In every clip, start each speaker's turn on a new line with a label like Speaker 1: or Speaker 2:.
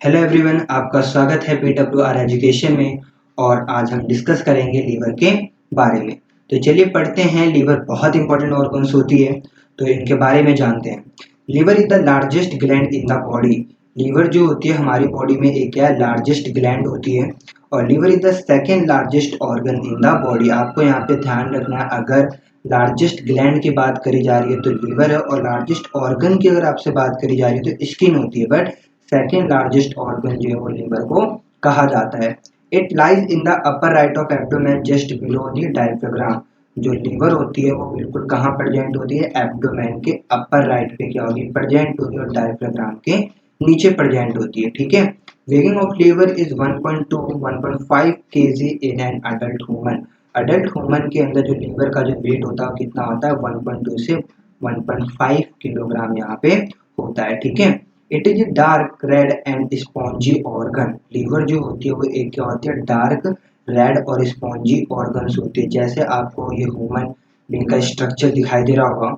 Speaker 1: Hello everyone, आपका स्वागत है PWR एजुकेशन में। और आज हम डिस्कस करेंगे लीवर के बारे में। तो चलिए पढ़ते हैं। लीवर बहुत इंपॉर्टेंट ऑर्गन्स होती है, तो इनके बारे में जानते हैं। Liver is the largest gland in the body. Liver जो होती है हमारी बॉडी में एक क्या लार्जेस्ट ग्लैंड होती है, और liver is the second largest organ in the body. आपको यहाँ पे ध्यान रखना है, अगर लार्जेस्ट ग्लैंड की बात करी जा रही है तो लीवर है, और लार्जेस्ट ऑर्गन की अगर आपसे बात करी जा रही है तो स्किन होती है। बट सेकेंड लार्जेस्ट ऑर्गन जो है वो लीवर को कहा जाता है। It lies in the upper right of abdomen just below the diaphragm. जो लीवर होती है वो बिल्कुल कहाँ प्रेजेंट होती है? एब्डोमेन के अपर राइट पे क्या होगी? प्रेजेंट होगी, और डायफ्राम के नीचे प्रेजेंट होती है। ठीक है। Weighing of liver is 1.2 1.5 kg in an adult human. Adult human के अंदर जो लीवर का जो वेट होता है कितना होता है? 1.2 से 1.5 किलोग्राम यहाँ पे होता है। ठीक है। It is dark red and spongy organ. Liver जो होती है वो एक क्या होती है? डार्क रेड और स्पॉन्जी ऑर्गन्स होती है। जैसे आपको ये ह्यूमन बींग का स्ट्रक्चर दिखाई दे रहा होगा,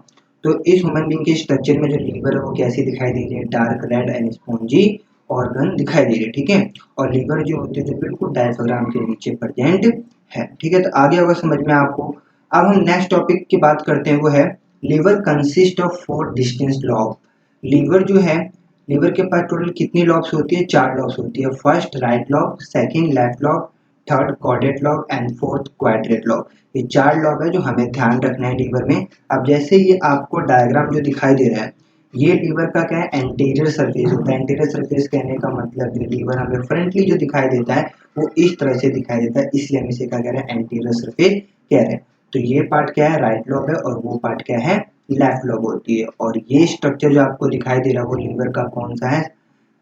Speaker 1: तो इस ह्यूमन बींग के स्ट्रक्चर में जो लीवर है वो कैसी दिखाई दे रही है? Dark red and spongy organ दिखाई दे रही है। ठीक है। और लीवर जो होती है जो बिल्कुल डायफ्राम के नीचे प्रेजेंट है। ठीक है, तो आगे होगा समझ में आपको। अब हम नेक्स्ट टॉपिक की बात करते हैं, वो है liver consist of 4 distinct lobe. Liver जो है, लीवर के पास टोटल कितनी लॉब्स होती है? 4 लॉब्स होती है। First right lobe, second left lobe, third quadrate lobe and fourth quadrate lobe. ये 4 लॉब है जो हमें ध्यान रखना है लीवर में। अब जैसे ये आपको डायग्राम जो दिखाई दे रहा है, ये लीवर का क्या है? एंटीरियर सरफेस होता है। एंटीरियर सरफेस कहने का मतलब ये लीवर हमें फ्रंटली जो दिखाई देता है वो इस तरह से दिखाई देता है, इसलिए हम इसे क्या कह रहे हैं? एंटीरियर सरफेस कह रहे हैं। तो ये पार्ट क्या है? राइट लॉब है, और वो पार्ट क्या है? लेफ्ट लॉब होती है। और ये स्ट्रक्चर जो आपको दिखाई दे रहा है वो लीवर का कौन सा है?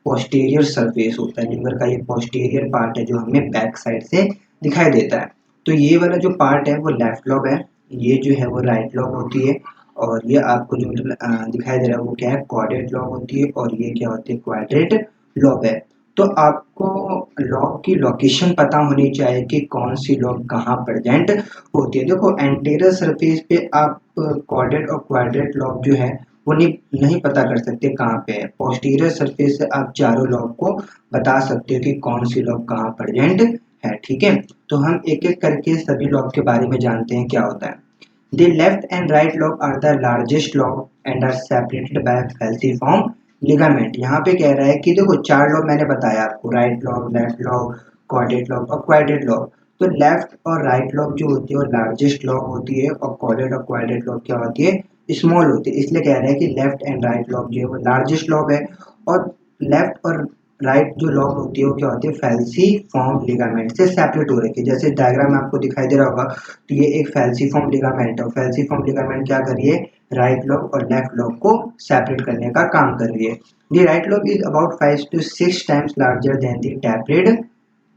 Speaker 1: पोस्टीरियर सरफेस होता है। लीवर का ये पोस्टीरियर पार्ट है जो हमें बैक साइड से दिखाई देता है। तो ये वाला जो पार्ट है वो लेफ्ट लॉब है, ये जो है वो राइट लॉब होती है, और ये आपको जो दिखाई दे रहा है वो क्या है? क्वाड्रेट लॉब होती है, और ये क्या होती है? क्वाड्रेट लॉब है। तो आपको लॉब की लोकेशन पता होनी चाहिए कि कौन सी लॉब कहाँ प्रेजेंट होती है। देखो एंटीरियर सरफेस पे आप क्वाड्रेट और क्वाड्रेट लॉब जो है वो नहीं पता कर सकते कहाँ पे है। पोस्टीरियर सरफेस से आप चारों लॉब को बता सकते हो कि कौन सी लॉब कहाँ प्रेजेंट है। ठीक है, तो हम एक एक करके सभी लॉब के बारे में जानते हैं क्या होता है। The left and right lobe are the largest lobe and are separated by falciform ligament. यहाँ पे कह रहा है कि देखो 4 लॉब मैंने बताया आपको, right lobe, left lobe, quadrate lobe और क्वाड्रेट लॉब। तो लेफ्ट और राइट लॉब जो होती है वो लार्जेस्ट लॉब होती है, और क्वाड्रेट और क्वाड्रेट लॉब क्या होती है? स्मॉल होती है। इसलिए कह रहे हैं कि लेफ्ट एंड राइट लॉब जो है वो लार्जेस्ट लॉब है, और लेफ्ट और राइट जो लॉब होती है वो क्या होती है? फैल्सिफॉर्म लिगामेंट से सेपरेट हो रखी है। जैसे डायग्राम में आपको दिखाई दे रहा होगा, तो ये एक फैल्सिफॉर्म लिगामेंट है। फैल्सिफॉर्म लिगामेंट क्या कर रही है? राइट लॉब और लेफ्ट लॉब को सेपरेट करने का काम कर रही है। The right lobe is about 5 to 6 times larger than the tapered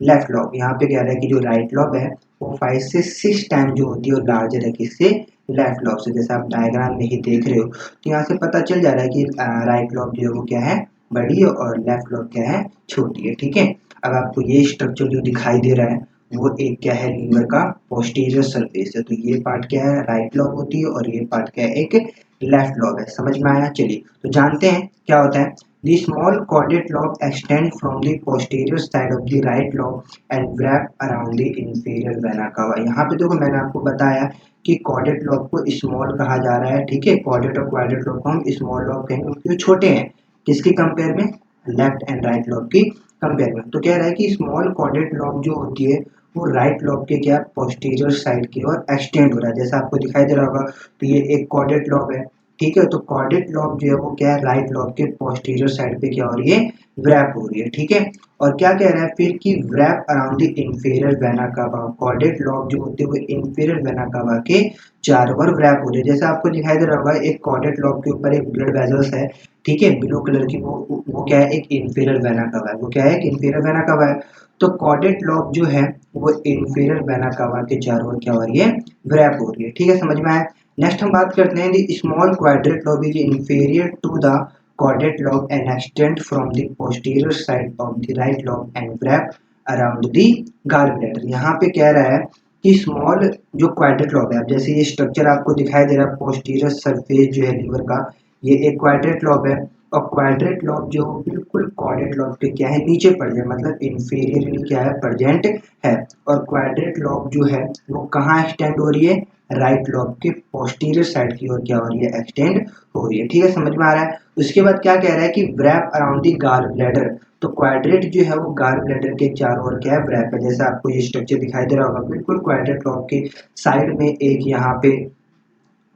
Speaker 1: left lobe. यहाँ पे कह रहा है कि जो राइट लॉब है वो 5 से 6 टाइम जो होती है वो लार्जर है किससे? लेफ्ट लॉब से। जैसे आप डायग्राम में ही देख रहे हो, तो यहाँ से पता चल जा रहा है कि राइट लॉब जो है वो क्या है? बड़ी है, और लेफ्ट लॉब क्या है? छोटी है। ठीक है। अब आपको ये स्ट्रक्चर जो दिखाई दे रहा है वो एक क्या है? लीवर का पोस्टीरियर सरफेस है। तो ये पार्ट क्या है? राइट लॉब होती है, और ये पार्ट क्या है? एक लेफ्ट लॉब है। समझ में आया? चलिए तो जानते हैं क्या होता है। The small chordate lobe extend from the posterior side of the right lobe and wrap around the inferior vena cava। यहाँ पे देखो मैंने आपको बताया कि कॉर्डेट लॉब को स्मॉल कहा जा रहा है। ठीक है, कॉर्डेट और क्वाड्रेट लॉब को हम स्मॉल लॉब कहेंगे क्योंकि वो छोटे हैं। किसकी कंपेयर में? लेफ्ट एंड राइट लॉब की कंपेयर में। तो कह रहा है कि स्मॉल कॉर्डेट लॉब जो होती है वो राइट लॉब के क्या पोस्टीरियर साइड की ओर एक्सटेंड हो रहा है। जैसा आपको दिखाई दे रहा होगा, तो ये एक कॉर्डेट लॉब है। ठीक है, तो कॉर्डेट लॉब जो है वो क्या है? राइट लॉब के पोस्टीरियर साइड पे क्या हो रही है? व्रैप हो रही है। ठीक है, और क्या कह रहा है फिर कि wrap around the inferior vena कावा। कॉर्डेट लॉब जो होते हैं वो इंफीरियर वेना कावा के चारों ओर व्रैप हो रही है। जैसे आपको दिखाई दे रहा होगा, एक कॉर्डेट लॉब के ऊपर एक ब्लड वेजल्स है। ठीक है, ब्लू कलर की, वो क्या है? एक इंफीरियर वेना कावा है। वो क्या है? एक इंफीरियर वेना कावा है। तो कॉर्डेट लॉब जो है वो इंफीरियर वेना कावा के चारों ओर क्या हो रही है? व्रैप हो रही है। ठीक है, समझ में आया? नेक्स्ट हम बात करते हैं the small quadrate lobe is inferior to the quadrate lobe and extend from the posterior side of the right lobe and wrap around the gall bladder. यहाँ पे कह रहा है कि स्मॉल जो क्वाड्रेट लॉब है, अब जैसे ये स्ट्रक्चर आपको दिखाई दे रहा है, पोस्टीरियर सरफेस जो है लीवर का, ये एक क्वाड्रेट लॉब है। और क्वाड्रेट लॉब जो बिल्कुल कॉर्डेट लॉब के क्या है नीचे पड़ जाए, मतलब इंफीरियरली क्या है प्रेजेंट है। और क्वाड्रेट लॉब जो है वो कहाँ एक्सटेंड हो रही है, राइट लॉब के पोस्टीरियर साइड की ओर क्या हो रही है, एक्सटेंड हो रही है। ठीक है, समझ में आ रहा है। उसके बाद क्या कह रहा है कि wrap around the gall bladder. तो क्वाड्रेट जो है वो गाल ब्लैडर के चारों ओर क्या है, व्रैप है। जैसे आपको ये स्ट्रक्चर दिखाई दे रहा होगा, बिल्कुल क्वाड्रेट लॉब के साइड में एक यहाँ पे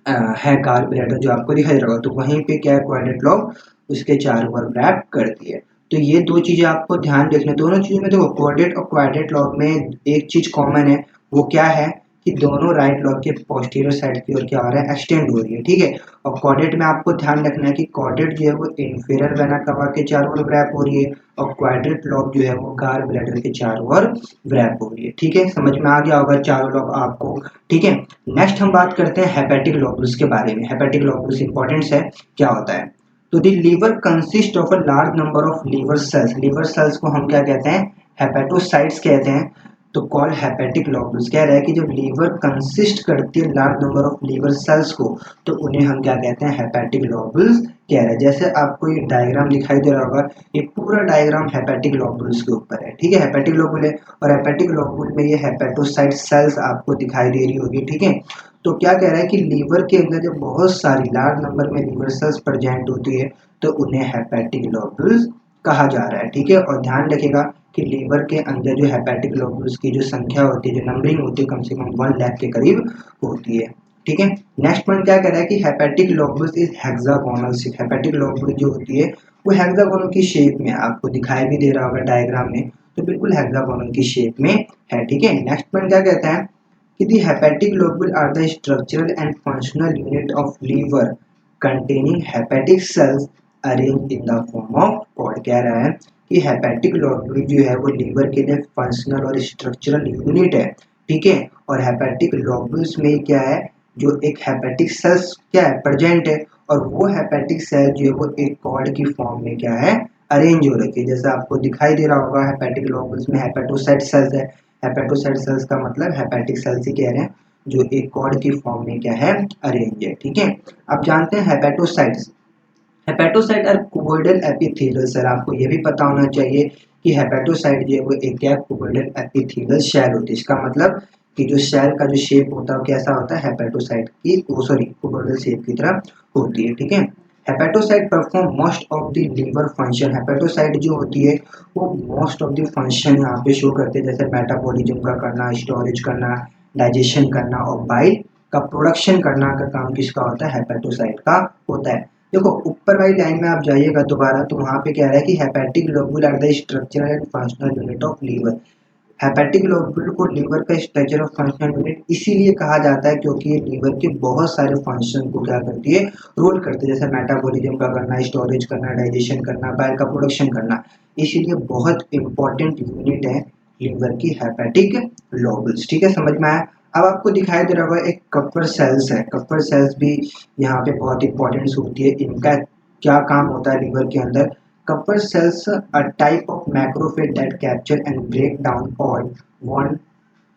Speaker 1: है कार्बोरेटर जो आपको दिखाई दे रहा होगा, तो वहीं पे क्या है क्वाड्रेट लॉब उसके चारों ओर रैप करती है। तो ये दो चीजें आपको ध्यान रखना, दोनों चीजों में देखो क्वाड्रेट और क्वाड्रेट लॉब में एक चीज कॉमन है, वो क्या है कि दोनों राइट लॉब के पोस्टीरियर साइड की ओर क्या हो रहा है, एक्सटेंड हो रही है। ठीक है, और क्वाड्रेट में आपको ध्यान रखना है कि क्वाड्रेट जो है वो इंफीरियर वेना कवा के चारों ओर रैप हो रही है, और क्वाड्रेट लॉब जो है वो गाल ब्लैडर के चारों ओर रैप हो रही है। ठीक है, समझ में आ गया होगा चारों लॉब आपको। ठीक है, नेक्स्ट हम बात करते हैं हेपेटिक लोबुल्स के बारे में। हेपेटिक लोबुल्स इंपॉर्टेंस है, क्या होता है। तो the liver consist of a large number of liver cells. Liver cells को हम क्या कहते हैं, हेपेटोसाइट्स कहते हैं। तो कॉल्ड हेपेटिक लोबुल्स कह रहा है कि जब लीवर कंसिस्ट करती है large number of liver cells को, तो उन्हें हम क्या कहते हैं, हेपेटिक लोबुल्स कह रहे हैं। जैसे आपको ये डायग्राम दिखाई दे रहा होगा, ये पूरा डायग्राम हेपेटिक लोबुल्स के ऊपर है। ठीक है, हेपेटिक लोबुल है, और हेपेटिक लोबुल में ये हेपेटोसाइट सेल्स आपको दिखाई दे रही होगी। ठीक है, तो क्या कह रहा है कि लीवर के अंदर जब बहुत सारी लार्ज नंबर में लीवर सेल्स प्रेजेंट होती है, तो उन्हें हेपेटिक लोबुल्स कहा जा रहा है। ठीक है, और ध्यान रखिएगा कि लीवर के अंदर जो हेपेटिक लोबुल्स की जो संख्या होती है, जो नंबरिंग होती है, कम से कम 1 लाख के करीब होती है। ठीक है, नेक्स्ट पॉइंट क्या कह रहा है कि hepatic lobules is hexagonal shape. Hepatic lobule जो होती है वो हेक्सागोनल की शेप में, आपको दिखाई भी दे रहा होगा डायग्राम में, तो बिल्कुल हेक्सागोनल की शेप में है। ठीक है, नेक्स्ट पॉइंट क्या कहता है कि the hepatic lobule are the structural and functional unit of liver containing hepatic cells arranged in the form of pod। कह रहा है कि hepatic lobule जो है वो लीवर के लिए फंक्शनल और स्ट्रक्चरल यूनिट है। ठीक है, और hepatic lobules में क्या है, जो एक hepatic cells क्या है प्रेजेंट है, और वो hepatic cell जो है वो एक कॉर्ड की फॉर्म में क्या है, अरेंज हो रखी है। जैसे आपको दिखाई दे रहा होगा हेपेटिक लोबुल्स में हेपेटोसाइट सेल्स है। हेपेटोसाइट सेल्स का मतलब हेपेटिक सेल्स ही कह रहे हैं, जो एक कॉर्ड की फॉर्म में क्या है, अरेंज है। ठीक है, अब जानते हैं hepatocytes. Hepatocyte are cuboidal epithelial cell. आपको ये भी पता होना चाहिए कि हेपेटोसाइट जो है वो एक क्या कुबोइडल एपिथेलियल सेल होती है। इसका मतलब कि जो सेल का जो शेप होता है वो कैसा होता है, हेपेटोसाइट की सॉरी कुबोइडल शेप की तरह होती है। ठीक है, hepatocyte perform most of the liver function. Hepatocyte जो होती है वो मोस्ट ऑफ द फंक्शन यहाँ पे शो करते हैं, जैसे मेटाबॉलिज्म का करना, स्टोरेज करना, डाइजेशन करना और बाइल का प्रोडक्शन करना का काम किसका होता है, हेपेटोसाइट का होता है। देखो ऊपर वाली लाइन में आप जाइएगा दोबारा, तो वहाँ पे कह रहा है कि hepatic lobule are the structural and functional unit of liver. Hepatic lobule को लीवर का स्ट्रक्चर ऑफ फंक्शनल यूनिट इसीलिए कहा जाता है क्योंकि ये लीवर के बहुत सारे फंक्शन को क्या करती है, रोल करती है, जैसे मेटाबॉलिज्म का करना, स्टोरेज करना, डाइजेशन करना, बाइल का प्रोडक्शन करना। इसीलिए बहुत इंपॉर्टेंट यूनिट है लीवर की हेपेटिक लोबुल्स। ठीक है, समझ में आया। अब आपको दिखाई दे रहा होगा एक कपर सेल्स है। कपर सेल्स भी यहाँ पे बहुत इंपॉर्टेंस होती है, इनका क्या काम होता है लीवर के अंदर। Kupffer cells, a type of macrophage that capture and break down all worn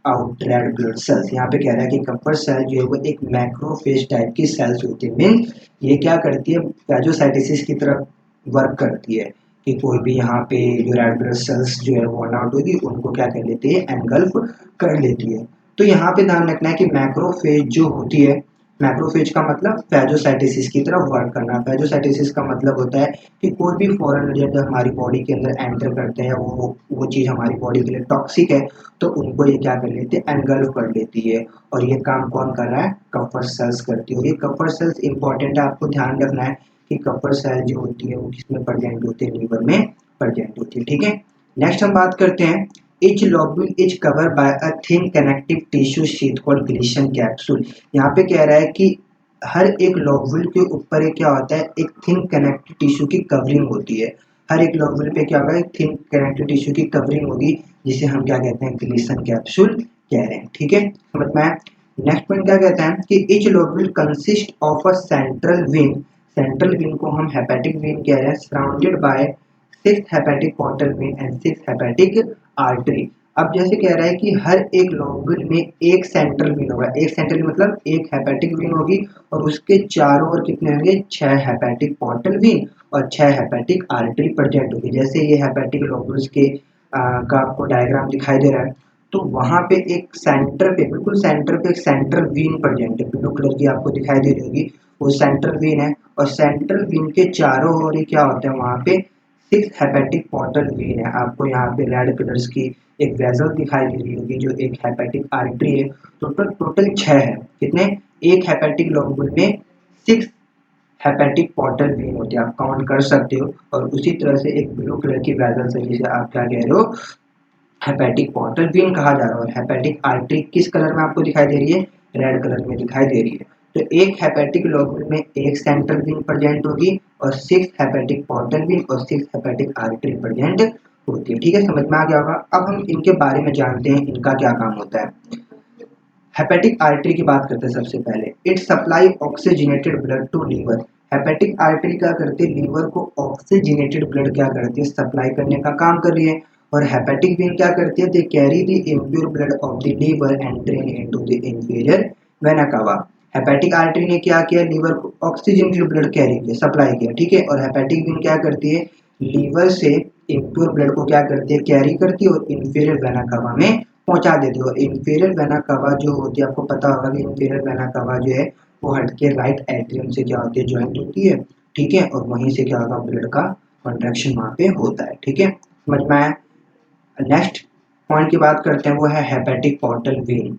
Speaker 1: out red blood cells। यहाँ पे कह रहा है कि कपर सेल जो है वो एक मैक्रोफेज टाइप की सेल्स होती है। मीन ये क्या करती है, फेगोसाइटोसिस की तरफ वर्क करती है, कि कोई भी यहाँ पे जो रेड ब्लड सेल्स जो है वर्न आउट होगी उनको क्या कर लेती है, एनगल्फ कर लेती है। तो यहाँ पे ध्यान रखना है कि मैक्रोफेज जो होती है, मैक्रोफेज का मतलब फेगोसाइटोसिस की तरफ वर्क करना। फेगोसाइटोसिस का मतलब होता है कि कोई भी फॉरेन एजेंट जब हमारी बॉडी के अंदर एंटर करते हैं, वो चीज़ हमारी बॉडी के लिए टॉक्सिक है, तो उनको ये क्या कर लेते हैं, एनगल्फ कर लेती है। और ये काम कौन कर रहा है, कपर सेल्स करती है। और ये कपर सेल्स इंपॉर्टेंट है, आपको ध्यान रखना है कि कपर सेल जो होती है वो किसमें प्रेजेंट होती है, लीवर में प्रेजेंट होती है। ठीक है, नेक्स्ट हम बात करते हैं each lobule is covered by a thin connective tissue sheath called Gleason capsule। यहाँ पे कह रहा है कि हर एक लोबुल के ऊपर एक क्या होता है, एक थिन कनेक्टिव टिश्यू की कवरिंग होती है। हर एक लोबुल पे क्या होगा, एक थिन कनेक्टिव टिश्यू की कवरिंग होगी, जिसे हम क्या कहते हैं, ग्लीसन कैप्सूल कह रहे हैं। ठीक है, समझ में आया। नेक्स्ट पॉइंट क्या कहता है कि each lobule consist of a central vein। Central vein को हम हेपेटिक वेन कह रहे हैं, surrounded by 6 hepatic portal vein and 6 hepatic artery। अब जैसे कह रहा है कि हर एक लोब्यूल में एक सेंट्रल वेन होगा, एक सेंट्रल मतलब एक हेपेटिक वेन होगी और उसके चारों ओर कितने होंगे, 6 हेपेटिक पोर्टल वेन और 6 हेपेटिक आर्टरी प्रेजेंट होगी। जैसे ये हेपेटिक लोब्यूल्स के का आपको डायग्राम दिखाई दे रहा है, तो वहां पे एक सेंटर पे, बिल्कुल सेंटर पे एक सेंट्रल वेन प्रेजेंट है, ब्लू कलर की आपको दिखाई दे रही होगी, वो सेंट्रल वेन है। और सेंट्रल वेन के चारों ओर क्या होता है, वहां पे 6 हेपेटिक पोर्टल वेन है। आपको यहाँ पे रेड कलर्स की एक वेसल दिखाई दे रही होगी जो एक हेपेटिक आर्टरी है। टोटल 6 है, कितने, एक हेपेटिक लोब्यूल में 6 हेपेटिक पोर्टल वेन होते हैं, आप काउंट कर सकते हो। और उसी तरह से एक ब्लू कलर की वेसल है जिसे आप क्या कह रहे हो, हेपेटिक पोर्टल वेन कहा जा रहा है। और हेपेटिक आर्टरी किस कलर में आपको दिखाई दे रही है, रेड कलर में दिखाई दे रही है। तो एक हेपेटिक लोब्यूल में एक सेंट्रल वेन प्रेजेंट होगी और 6 हेपेटिक पोर्टल वेन और 6 हेपेटिक आर्टरी प्रेजेंट होती है। ठीक है, समझ में आ गया होगा। अब हम इनके बारे में जानते हैं, इनका क्या काम होता है। हेपेटिक आर्टरी की बात करते हैं सबसे पहले। It supply oxygenated blood to liver. Hepatic artery क्या करती है, लीवर को ऑक्सीजनेटेड ब्लड क्या करती है, सप्लाई करने का काम कर रही है। और हेपेटिक वेन क्या करती है, they carry the impure blood of the liver and drain into the inferior vena cava. Hepatic artery ने क्या किया, लीवर को ऑक्सीजनेटेड ब्लड कैरी किया, सप्लाई किया, ठीक है। और हेपेटिक वेन क्या करती है, लीवर से इम्प्योर ब्लड को क्या करती है, कैरी करती है और इंफीरियर वेना कावा में पहुंचा देती है। और इंफीरियर वेना कावा जो होती है, आपको पता होगा कि इंफीरियर वेना कावा जो है वो हट के राइट एट्रियम से क्या होती है, ज्वाइंट होती है, ठीक है। और वहीं से क्या होगा, ब्लड का कंट्रैक्शन वहां पे होता है, ठीक है, समझ में आया। नेक्स्ट पॉइंट की बात करते हैं, वो है हेपेटिक पोर्टल वेन।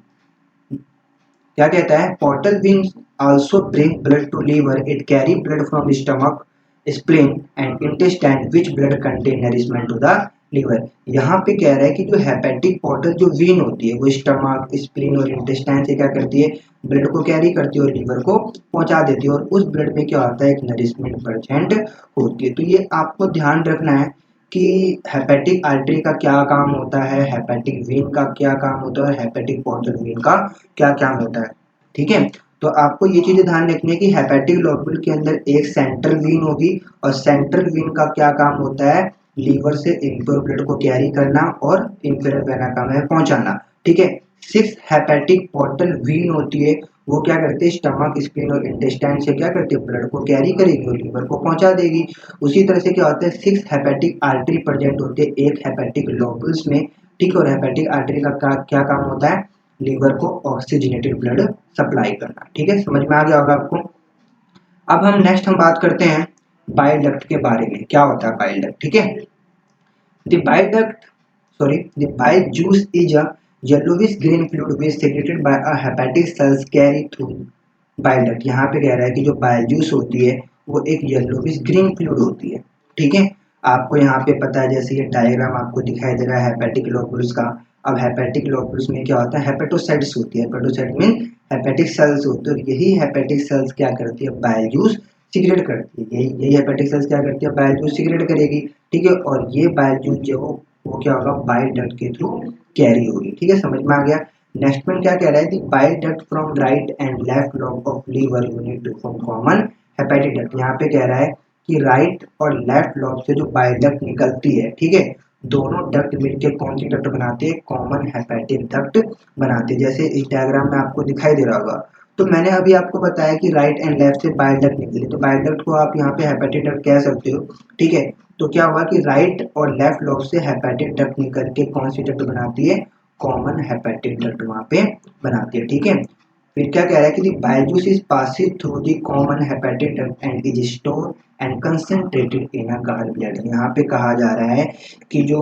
Speaker 1: क्या कहता है, portal vein also bring blood to liver, it carry blood from stomach, spleen and intestine which blood contain nourishment to the liver. यहाँ पे कह रहा है कि जो हेपेटिक पोर्टल जो वेन होती है वो स्टमक, स्प्लीन और इंटेस्टाइन से क्या करती है, ब्लड को कैरी करती है और लीवर को पहुंचा देती है। और उस ब्लड में क्या होता है, एक नरिशमेंट प्रेजेंट होती है। तो ये आपको ध्यान रखना है कि हेपेटिक आर्टरी का क्या काम होता है, हेपेटिक वेन का क्या काम होता है, हेपेटिक पोर्टल वेन का क्या काम होता है, ठीक है। तो आपको ये चीजें ध्यान रखनी है कि हेपेटिक लोब्यूल के अंदर एक सेंट्रल वेन होगी और सेंट्रल वेन का क्या काम होता है, लीवर से इम्प्योर ब्लड को कैरी करना और इंफीरियर वेना कावा में पहुंचाना, ठीक है। 6 हेपेटिक पोर्टल वेन होती है, वो क्या करते हैं, स्टमक, स्प्लीन और इंटेस्टाइन से क्या करते हैं, ब्लड को कैरी करेगी और लीवर को पहुंचा देगी। उसी तरह से क्या होता है, 6 हेपेटिक आर्टरी प्रेजेंट होते हैं एक हेपेटिक लोब्यूल्स में, ठीक है। और हेपेटिक आर्टरी का क्या काम होता है, लीवर को ऑक्सीजनेटेड ब्लड सप्लाई करना, ठीक है, समझ में आ गया होगा आपको। अब हम बात करते हैं बाइल डक्ट के बारे में, क्या होता है बाइल डक्ट, ठीक है। The bile duct, sorry, the bile juice is a yellowish green fluid which secreted by a hepatic cells carry through bile duct। यहाँ पे कह रहा है कि जो बाइल जूस होती है वो एक येलोविश ग्रीन फ्लूइड होती है, ठीक है। आपको यहाँ पे पता है, जैसे ये डायग्राम आपको दिखाई दे रहा है हेपेटिक लोब्यूल्स का। अब हेपेटिक लोब्यूल्स में क्या होता है, हेपेटोसाइट्स होती है, हेपेटोसाइट मीन हेपेटिक सेल्स होती है। और यही हेपेटिक सेल्स क्या करती है, बाइल जूस सिक्रेट करती है। यही यही हेपेटिक सेल्स क्या करती है, बाइल जूस सिक्रेट करेगी, ठीक है। और ये बाइल जूस जो वो क्या होगा, बाइल डक्ट के थ्रू कैरी होगी, ठीक है, समझ में आ गया। नेक्स्ट पॉइंट क्या कह रहा है, the bile duct from right and left lobe of liver unite to form common hepatic duct. यहाँ पे कह रहा है कि राइट और लेफ्ट लोब से जो बाइल डक्ट निकलती है, ठीक है, दोनों डक्ट मिलकर कौन सी डक्ट बनाते हैं, कॉमन हेपेटिक डक्ट बनाते हैं। जैसे इस डायग्राम में आपको दिखाई दे रहा होगा। तो मैंने अभी आपको बताया कि राइट एंड लेफ्ट से बाइल डक्ट निकली, तो बाइल डक्ट को आप यहाँ पे हेपेटिक डक्ट कह सकते हो, ठीक है। तो क्या हुआ कि राइट और लेफ्ट लोब से हेपेटिक डक्ट निकल के कौन सी डक्ट बनाती है, कॉमन हेपेटिक डक्ट वहां पे बनाती है, ठीक है। फिर क्या कह रहा है कि bile juice is passing through the common hepatic duct and is store and concentrated in a gall bladder. यहाँ पे कहा जा रहा है कि जो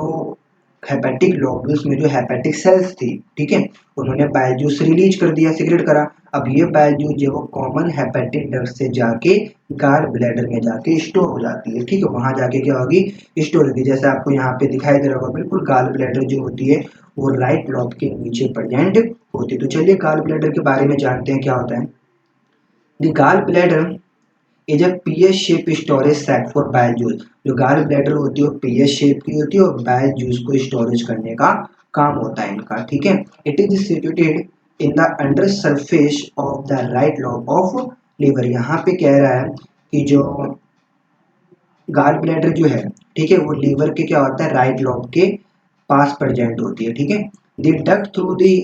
Speaker 1: हेपेटिक लोब्यूल्स में जो हेपेटिक सेल्स थी, ठीक है, उन्होंने बाइल जूस रिलीज कर दिया, सिक्रेट करा। अब ये बाइल जूस जो वो कॉमन हेपेटिक डक्ट से जाके गॉल ब्लैडर में जाके स्टोर हो जाती है, ठीक है। वहां जाके क्या होगी, स्टोर होगी। जैसे आपको यहाँ पे दिखाई दे रहा होगा, बिल्कुल गॉल ब्लैडर जो होती है वो राइट लोब के नीचे प्रेजेंट होती है। तो चलिए गॉल ब्लैडर के बारे में जानते हैं क्या होता है। The gall bladder is a pH shape storage sac for bile juice. जो गॉल ब्लैडर होती है वो पीएच शेप की होती है और बाइल जूस को स्टोरेज करने का काम होता है इनका, ठीक है। It is situated in the under surface of the right lobe of liver. यहाँ पे कह रहा है कि जो गॉल ब्लैडर जो है, ठीक है, वो लीवर के क्या होता है, राइट लोब के पास प्रेजेंट होती है, ठीक है। The duct through the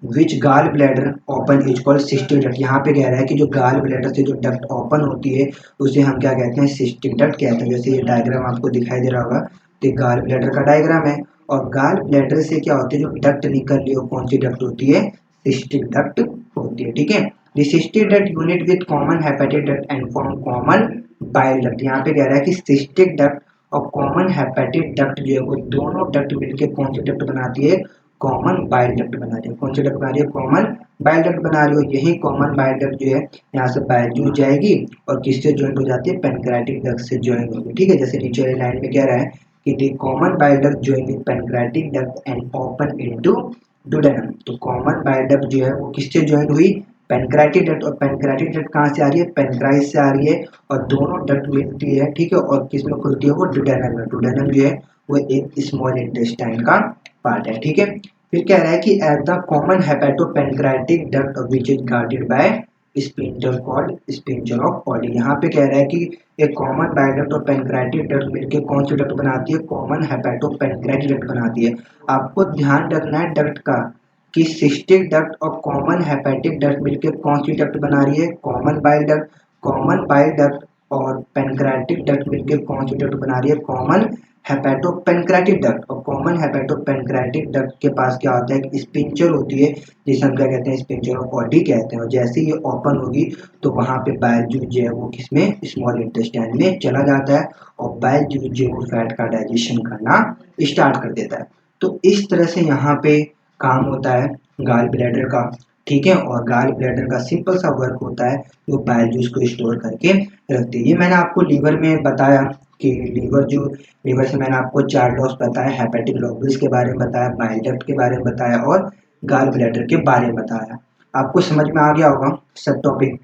Speaker 1: which gall bladder open is called cystic duct. यहाँ पे कह रहा है कि जो गाल ब्लैडर से जो डक्ट ओपन होती है उसे हम क्या कहते हैं, सिस्टिक डक्ट कहते हैं। जैसे ये डायग्राम आपको दिखाई दे रहा होगा, तो गाल ब्लैडर का डायग्राम है। और गाल ब्लैडर से क्या होती है, जो डक्ट निकल रही है कौन सी डक्ट होती है, सिस्टिक डक्ट होती है, ठीक है। The cystic duct unit with common hepatic duct and form common bile duct. यहाँ पे कह रहा है कि सिस्टिक डक्ट और कॉमन हेपेटिक डक्ट जो है वो दोनों डक्ट मिलकर कौन सी डक्ट बनाती है, कॉमन बाइल डक्ट बना रही है। कौन सी डक्ट बना रही है, कॉमन बाइल डक्ट बना रही हो। यही कॉमन बाइल डक्ट जो है यहाँ से बाइल जूस जाएगी और किससे ज्वाइंट हो जाती है, पैनक्रेटिक डक्ट से ज्वाइंट होगी, ठीक है। जैसे नीचे वाली लाइन में कह रहा है कि the common bile duct join with pancreatic duct and open into duodenum. तो कॉमन बाइल डक्ट जो है वो किससे ज्वाइंट हुई, पैनक्रेटिक डक्ट। और पैनक्रेटिक डक्ट कहाँ से आ रही है, पैनक्राइस से आ रही है। और दोनों डक्ट मिलती है, ठीक है। और किसमें खुलती है, वो डुडेनम में। डुडेनम जो है वो एक स्मॉल इंटेस्टाइन का पार्ट है, ठीक है। फिर कह रहा है कि at the common hepatopancreatic duct which is guarded by sphincter called sphincter of Oddi. यहाँ पे कह रहा है कि एक कॉमन बाइल डक्ट और पैनक्रेटिक डक्ट मिलकर कौन सी डक्ट बनाती है, कॉमन हेपेटोपेनक्रेटिक डक्ट बनाती है। आपको ध्यान रखना है डक्ट का कि सिस्टिक डक्ट और कॉमन हेपेटिक डक्ट मिलकर कौन सी डक्ट बना रही है, common bile duct. Common bile duct और पैनक्रेटिक डक्ट मिलकर कौन सी डक्ट बना रही है, कॉमन हेपेटोपेनक्रेटिक डक्ट। और कॉमन हेपेटोपेनक्रेटिक डक्ट के पास क्या होता है, एक स्पिंचर होती है जिसे हम क्या कहते हैं, स्पिंचर ऑफ ऑडी कहते हैं। और जैसे ये ओपन होगी तो वहां पे बाइल जूस जो है वो किसमें, स्मॉल इंटेस्टाइन में चला जाता है और बाइल जूस जो है फैट का डाइजेशन करना स्टार्ट कर देता है। तो इस तरह से यहाँ पे काम होता है गाल ब्लैडर का, ठीक है। और गाल ब्लैडर का सिंपल सा वर्क होता है, वो बाइल जूस को स्टोर करके रखती है। ये मैंने आपको लीवर में बताया कि लीवर से मैंने आपको 4 लॉस बताया, हेपेटिक लोबुल्स के बारे में बताया, बाइल डक्ट के बारे में बताया और गाल ब्लैडर के बारे में बताया। आपको समझ में आ गया होगा सब टॉपिक।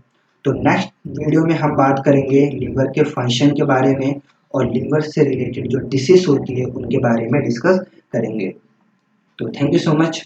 Speaker 1: तो नेक्स्ट वीडियो में हम बात करेंगे लीवर के फंक्शन के बारे में और लीवर से रिलेटेड जो डिसीज होती है उनके बारे में डिस्कस करेंगे। तो थैंक यू सो मच।